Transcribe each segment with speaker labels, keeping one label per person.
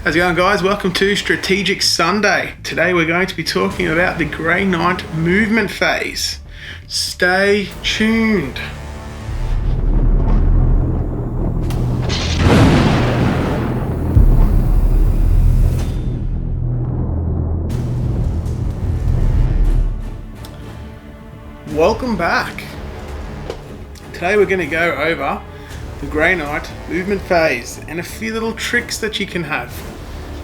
Speaker 1: How's it going, guys? Welcome to Strategic Sunday. Today we're going to be talking about the Grey Knight movement phase. Stay tuned. Welcome back. Today we're going to go over the Grey Knight movement phase and a few little tricks that you can have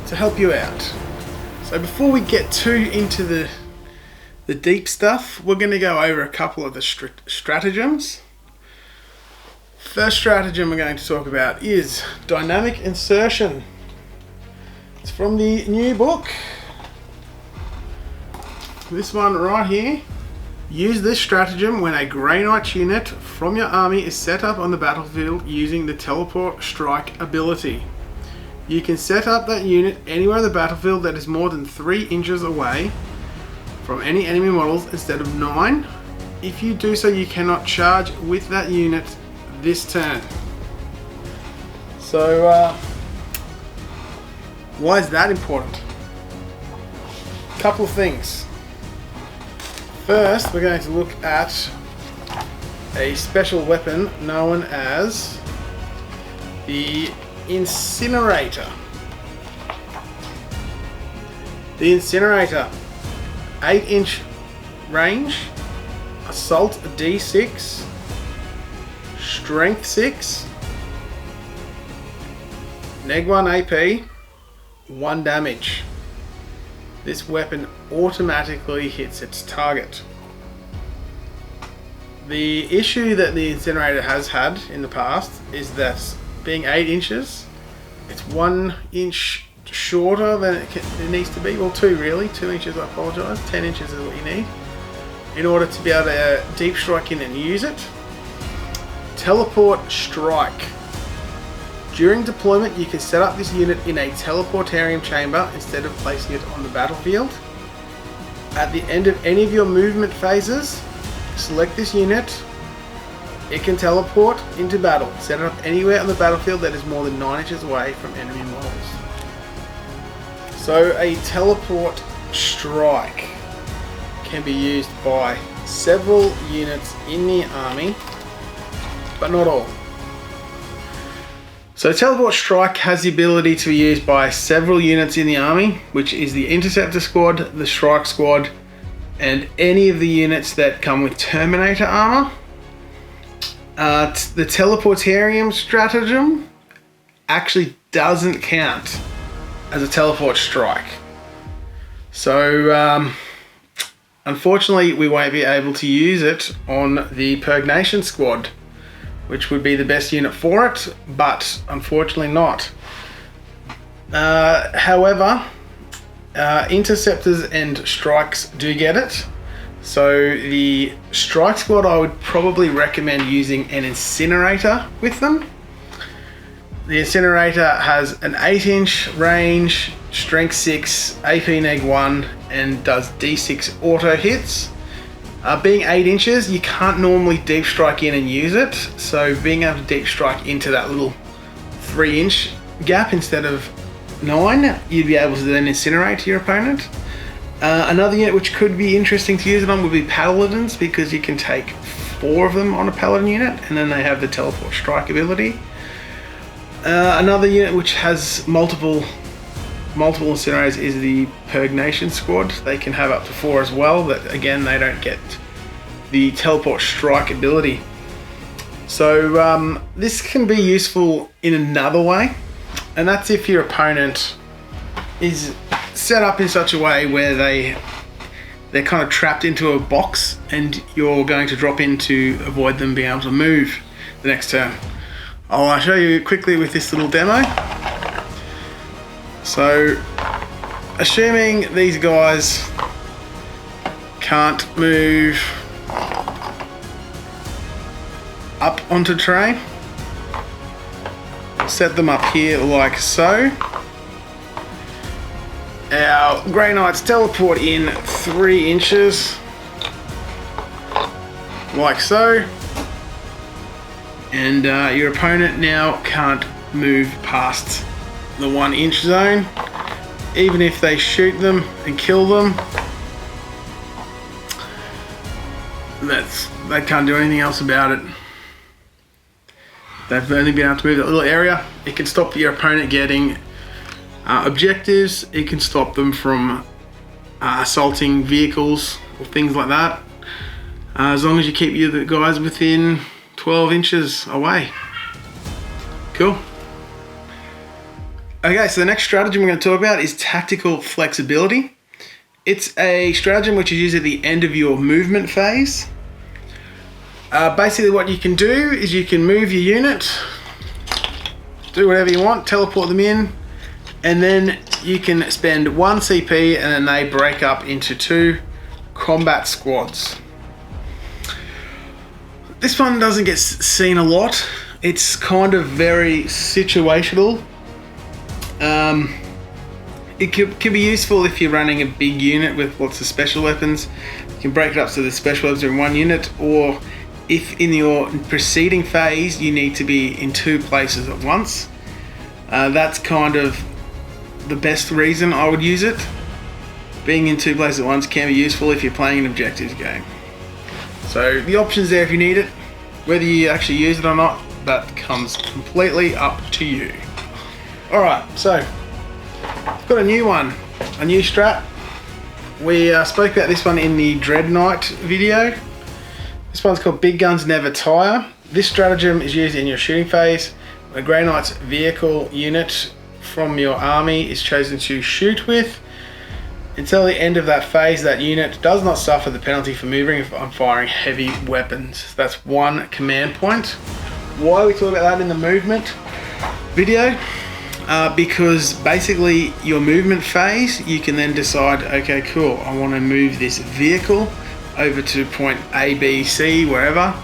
Speaker 1: to help you out. So before we get too into the deep stuff, we're going to go over a couple of the stratagems. First stratagem we're going to talk about is dynamic insertion. It's from the new book. This one right here. Use this stratagem when a Grey Knight unit from your army is set up on the battlefield using the Teleport Strike ability. You can set up that unit anywhere on the battlefield that is more than 3 inches away from any enemy models instead of 9. If you do so, you cannot charge with that unit this turn. So, why is that important? A couple of things. First, we're going to look at a special weapon known as the Incinerator. The Incinerator, 8-inch range, assault D6, strength 6, neg 1 AP, 1 damage. This weapon automatically hits its target. The issue that the Incinerator has had in the past is that being 8 inches, it's 1 inch shorter than it needs to be. Well, 2 really, 2 inches, I apologise. 10 inches is what you need in order to be able to deep strike in and use it. Teleport Strike. During deployment, you can set up this unit in a teleportarium chamber instead of placing it on the battlefield. At the end of any of your movement phases, select this unit. It can teleport into battle. Set it up anywhere on the battlefield that is more than 9 inches away from enemy models. So a Teleport Strike can be used by several units in the army, but not all. So Teleport Strike has the ability to be used by several units in the army, which is the Interceptor Squad, the Strike Squad, and any of the units that come with Terminator armor. The Teleportarium stratagem actually doesn't count as a Teleport Strike. So unfortunately we won't be able to use it on the Purgnation Squad, which would be the best unit for it, but unfortunately not. However, interceptors and strikes do get it. So the Strike Squad, I would probably recommend using an Incinerator with them. The Incinerator has an 8-inch range, strength 6, AP neg 1, and does D6 auto hits. Being 8 inches, you can't normally deep strike in and use it, so being able to deep strike into that little 3-inch gap instead of 9, you'd be able to then incinerate your opponent. Another unit which could be interesting to use it on would be Paladins, because you can take 4 of them on a Paladin unit, and then they have the Teleport Strike ability. Another unit which has multiple incinerators is the Purgnation Squad. They can have up to 4 as well, but again they don't get the Teleport Strike ability. So this can be useful in another way, and that's if your opponent is set up in such a way where they're kind of trapped into a box and you're going to drop in to avoid them being able to move the next turn. I'll show you quickly with this little demo. So, assuming these guys can't move up onto terrain, set them up here like so. Our Grey Knights teleport in 3 inches, like so. And your opponent now can't move past the 1 inch zone. Even if they shoot them and kill them, they can't do anything else about it. They've only been able to move that little area. It can stop your opponent getting objectives. It can stop them from assaulting vehicles or things like that. As long as you keep your guys within 12 inches away. Cool. Okay, so the next stratagem we're going to talk about is tactical flexibility. It's a stratagem which is used at the end of your movement phase. Basically what you can do is you can move your unit, do whatever you want, teleport them in, and then you can spend 1 CP and then they break up into 2 combat squads. This one doesn't get seen a lot. It's kind of very situational. It can be useful if you're running a big unit with lots of special weapons. You can break it up so the special weapons are in 1 unit, or if in your preceding phase you need to be in 2 places at once. That's kind of the best reason I would use it. Being in 2 places at once can be useful if you're playing an objectives game. So the option's there if you need it. Whether you actually use it or not, that comes completely up to you. Alright, so I've got a new one, a new strat. We spoke about this one in the Dread Knight video. This one's called Big Guns Never Tire. This stratagem is used in your shooting phase. When a Grey Knight's vehicle unit from your army is chosen to shoot with, until the end of that phase, that unit does not suffer the penalty for moving on firing heavy weapons. That's 1 command point. Why we talk about that in the movement video? Because basically your movement phase, you can then decide, okay, cool, I want to move this vehicle over to point A, B, C, wherever,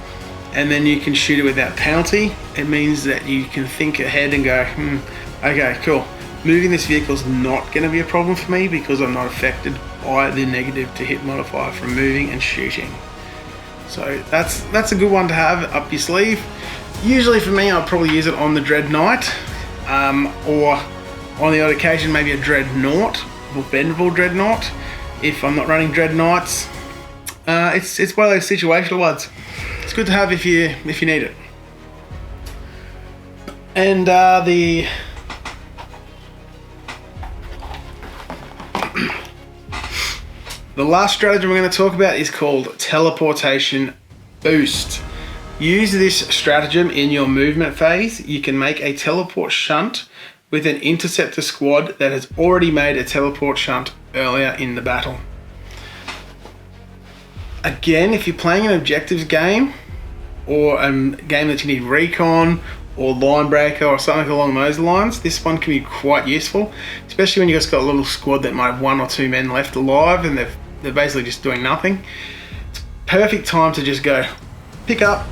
Speaker 1: and then you can shoot it without penalty. It means that you can think ahead and go, okay, cool. Moving this vehicle is not going to be a problem for me because I'm not affected by the negative to hit modifier from moving and shooting. So that's a good one to have up your sleeve. Usually for me, I'll probably use it on the Dread Knight, or on the odd occasion maybe a Dreadnought or bendable Dreadnought if I'm not running Dread Knights. It's one of those situational ones. It's good to have if you need it. And the last stratagem we're going to talk about is called Teleportation Boost. Use this stratagem in your movement phase. You can make a teleport shunt with an Interceptor squad that has already made a teleport shunt earlier in the battle. Again, if you're playing an objectives game, or a game that you need recon or line breaker or something along those lines, this one can be quite useful, especially when you've just got a little squad that might have 1 or 2 men left alive and they're basically just doing nothing. It's perfect time to just go pick up,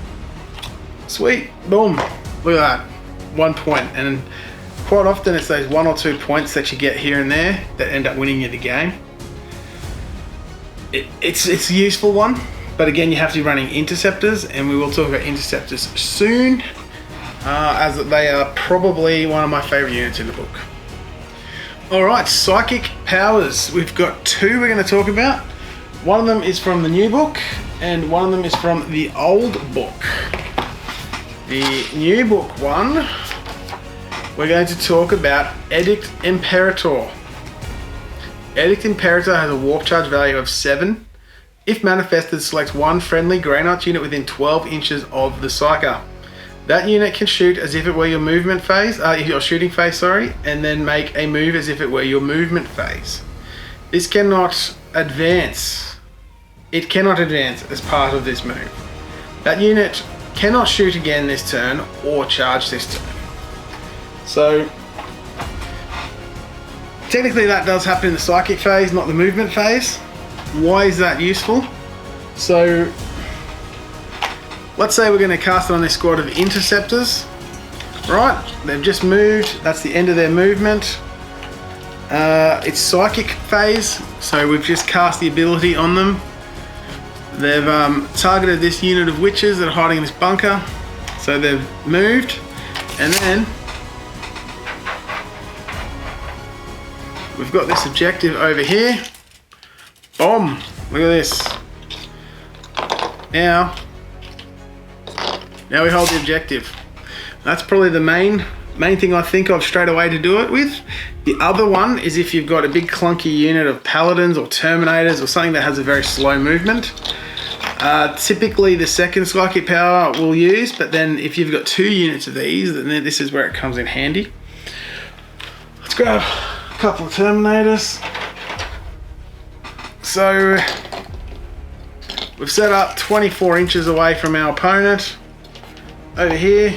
Speaker 1: sweet, boom, look at that, 1 point. And quite often it's those 1 or 2 points that you get here and there that end up winning you the game. It's a useful one, but again, you have to be running interceptors, and we will talk about interceptors soon, as they are probably one of my favorite units in the book. Alright, psychic powers. We've got 2 we're going to talk about. One of them is from the new book, and one of them is from the old book. The new book one, we're going to talk about Edict Imperator. Edict Imperator has a warp charge value of 7. If manifested, select 1 friendly Grey Knight unit within 12 inches of the Psyker. That unit can shoot as if it were your movement phase, your shooting phase, sorry, and then make a move as if it were your movement phase. This cannot advance. It cannot advance as part of this move. That unit cannot shoot again this turn or charge this turn. So technically that does happen in the psychic phase, not the movement phase. Why is that useful? So let's say we're going to cast it on this squad of interceptors. Right, they've just moved, that's the end of their movement. It's psychic phase, so we've just cast the ability on them. They've targeted this unit of witches that are hiding in this bunker. So they've moved, and then we've got this objective over here. Boom! Look at this. Now we hold the objective. That's probably the main thing I think of straight away to do it with. The other one is if you've got a big clunky unit of paladins or terminators or something that has a very slow movement. Typically the second psychic power we'll use, but then if you've got 2 units of these, then this is where it comes in handy. Let's grab a couple of terminators. So we've set up 24 inches away from our opponent. Over here,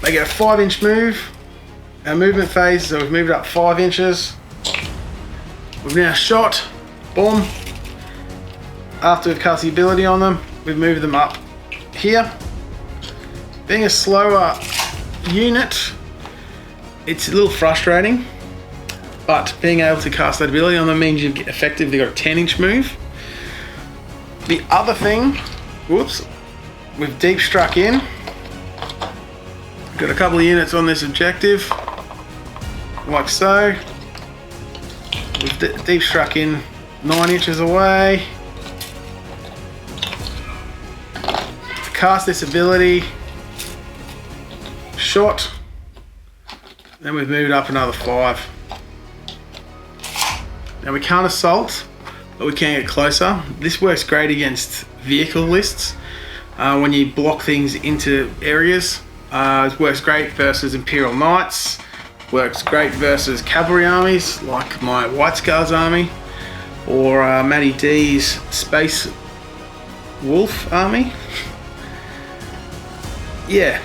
Speaker 1: they get a 5-inch move. Our movement phase, so we've moved up 5 inches. We've now shot, boom. After we've cast the ability on them, we've moved them up here. Being a slower unit, it's a little frustrating, but being able to cast that ability on them means you've effectively got a 10-inch move. The other thing, whoops, we've deep struck in. Got a couple of units on this objective, like so. We've deep struck in 9 inches away. Cast this ability, shot, then we've moved up another 5. Now we can't assault, but we can get closer. This works great against vehicle lists when you block things into areas. It works great versus Imperial Knights. Works great versus cavalry armies like my White Scars army or Matty D's Space Wolf army. Yeah,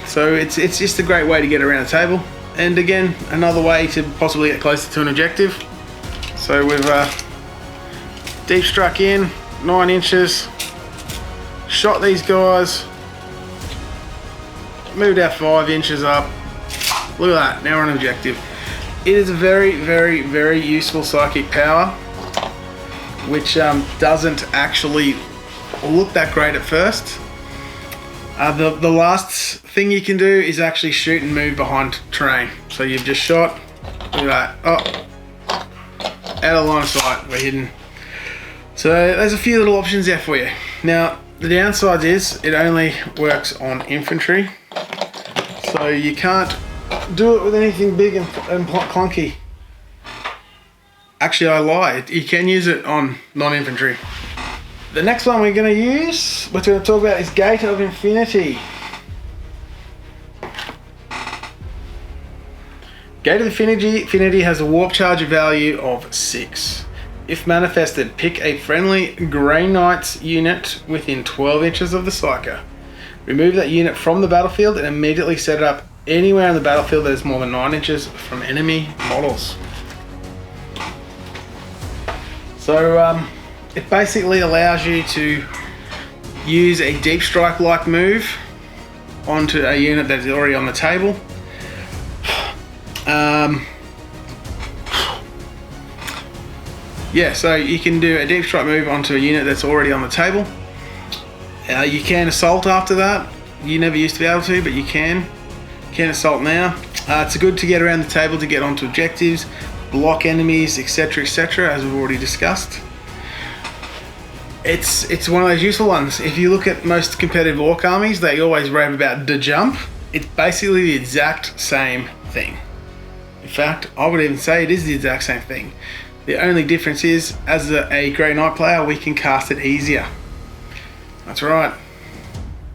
Speaker 1: so it's just a great way to get around the table, and again another way to possibly get closer to an objective. So we've deep struck in 9 inches, shot these guys, moved our 5 inches up. Look at that, now we're on objective. It is a very, very, very useful psychic power, which doesn't actually look that great at first. The last thing you can do is actually shoot and move behind terrain. So you've just shot, look at that, oh, out of line of sight, we're hidden. So there's a few little options there for you. Now, the downside is it only works on infantry. So you can't do it with anything big and clunky. Actually, I lied. You can use it on non-infantry. The next one we're going to talk about is Gate of Infinity. Gate of Infinity has a warp charge value of 6. If manifested, pick a friendly Grey Knights unit within 12 inches of the Psyker. Remove that unit from the battlefield and immediately set it up anywhere on the battlefield that is more than 9 inches from enemy models. So it basically allows you to use a deep strike like move onto a unit that is already on the table. Yeah, so you can do a deep strike move onto a unit that's already on the table. You can assault after that. You never used to be able to, but you can assault now. It's good to get around the table to get onto objectives, block enemies, etc, as we've already discussed. It's one of those useful ones. If you look at most competitive orc armies, they always rave about the jump. It's basically the exact same thing. In fact, I would even say it is the exact same thing. The only difference is, as a Grey Knight player, we can cast it easier. That's right.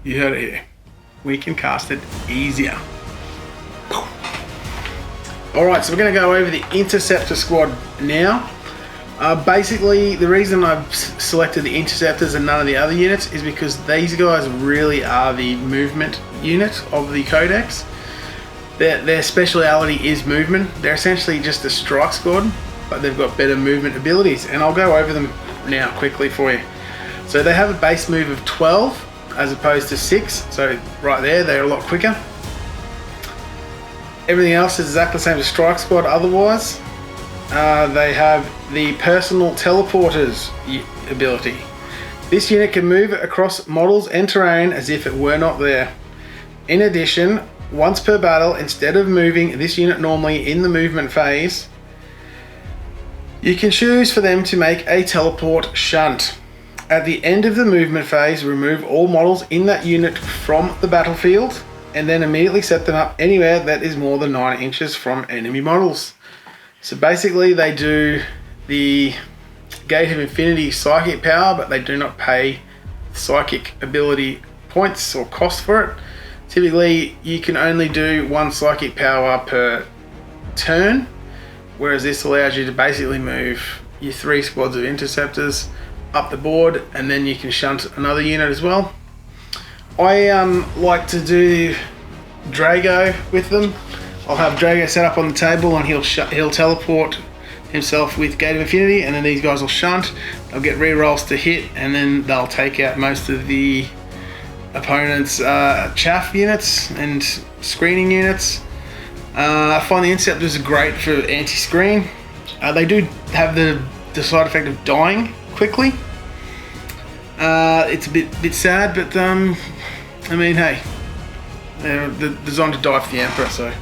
Speaker 1: You heard it here. We can cast it easier. Alright, so we're going to go over the Interceptor Squad now. Basically, the reason I've selected the Interceptors and none of the other units is because these guys really are the movement unit of the Codex. Their speciality is movement. They're essentially just a strike squad, but they've got better movement abilities, and I'll go over them now quickly for you. So they have a base move of 12 as opposed to 6, so right there they're a lot quicker. Everything else is exactly the same as Strike Squad otherwise. They have the Personal Teleporters ability. This unit can move across models and terrain as if it were not there. In addition, once per battle, instead of moving this unit normally in the movement phase, you can choose for them to make a teleport shunt. At the end of the movement phase, remove all models in that unit from the battlefield and then immediately set them up anywhere that is more than 9 inches from enemy models. So basically they do the Gate of Infinity psychic power, but they do not pay psychic ability points or cost for it. Typically you can only do 1 psychic power per turn, whereas this allows you to basically move your 3 squads of interceptors up the board, and then you can shunt another unit as well. I like to do Drago with them. I'll have Drago set up on the table and he'll teleport himself with Gate of Infinity, and then these guys will shunt. They'll get rerolls to hit, and then they'll take out most of the opponent's chaff units and screening units. I find the Interceptors are great for anti-screen. They do have the side effect of dying quickly. It's a bit sad, but I mean, hey, they're designed to die for the Emperor, so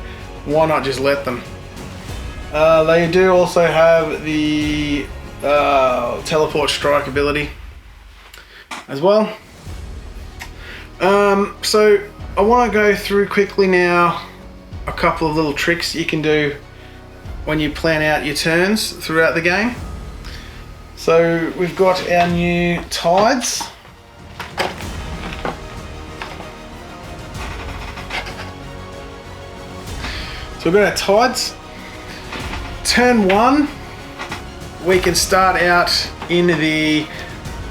Speaker 1: why not just let them? They do also have the teleport strike ability as well. So I want to go through quickly now a couple of little tricks you can do when you plan out your turns throughout the game. So we've got our new tides. So we've got our tides. Turn 1, we can start out in the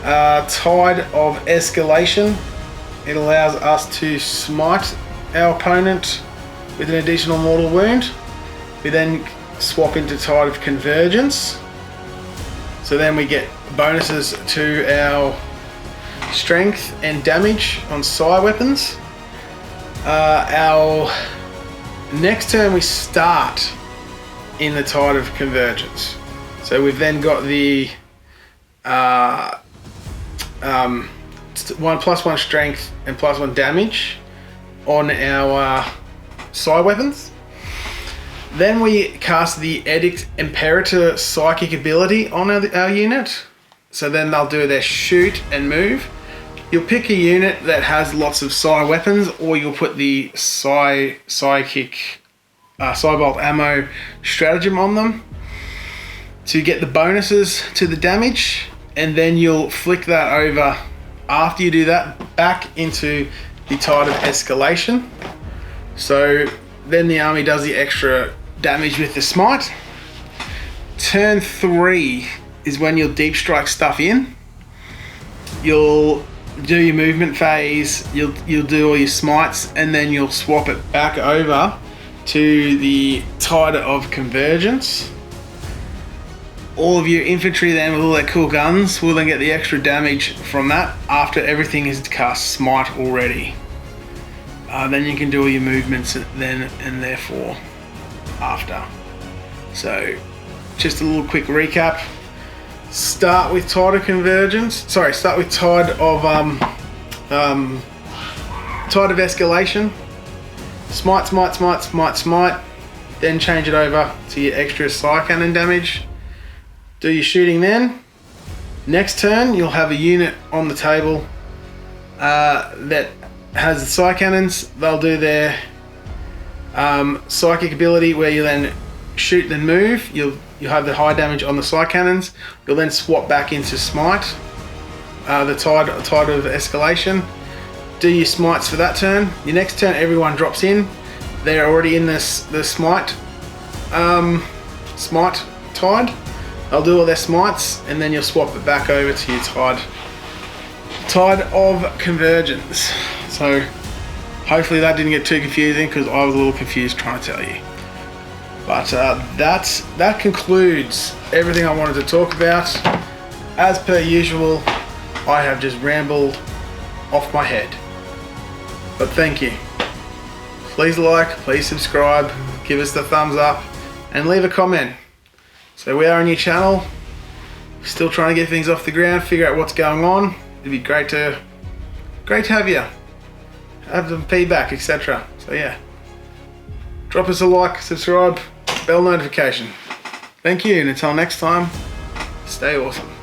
Speaker 1: tide of escalation. It allows us to smite our opponent with an additional mortal wound. We then swap into tide of convergence. So then we get bonuses to our strength and damage on psi weapons. Our next turn we start in the tide of convergence. So we've then got the 1+1 strength and +1 damage on our psi weapons. Then we cast the Edict Imperator psychic ability on our unit. So then they'll do their shoot and move. You'll pick a unit that has lots of psi weapons, or you'll put the psychic Cybolt ammo stratagem on them to get the bonuses to the damage, and then you'll flick that over after you do that back into the tide of escalation. So then the army does the extra damage with the smite. Turn 3 is when you'll deep strike stuff in. You'll do your movement phase, you'll do all your smites, and then you'll swap it back over to the tide of convergence. All of your infantry then with all their cool guns will then get the extra damage from that after everything is cast smite already. Then you can do all your movements then and therefore after. So just a little quick recap. Start with tide of convergence. Sorry, start with tide of escalation. Smite, smite, smite, smite, smite. Then change it over to your extra psi cannon damage. Do your shooting then. Next turn, you'll have a unit on the table that has the psi cannons. They'll do their psychic ability where you then shoot then move. You'll have the high damage on the psi cannons. You'll then swap back into smite, the tide of escalation. Do your smites for that turn. Your next turn, everyone drops in. They're already in the smite tide. They'll do all their smites, and then you'll swap it back over to your tide of convergence. So hopefully that didn't get too confusing, because I was a little confused trying to tell you. But that concludes everything I wanted to talk about. As per usual, I have just rambled off my head. But thank you. Please like, please subscribe, give us the thumbs up, and leave a comment. So we are a new channel, still trying to get things off the ground, figure out what's going on. It'd be great to have you, have some feedback, etc. So yeah, drop us a like, subscribe, bell notification. Thank you, and until next time, stay awesome.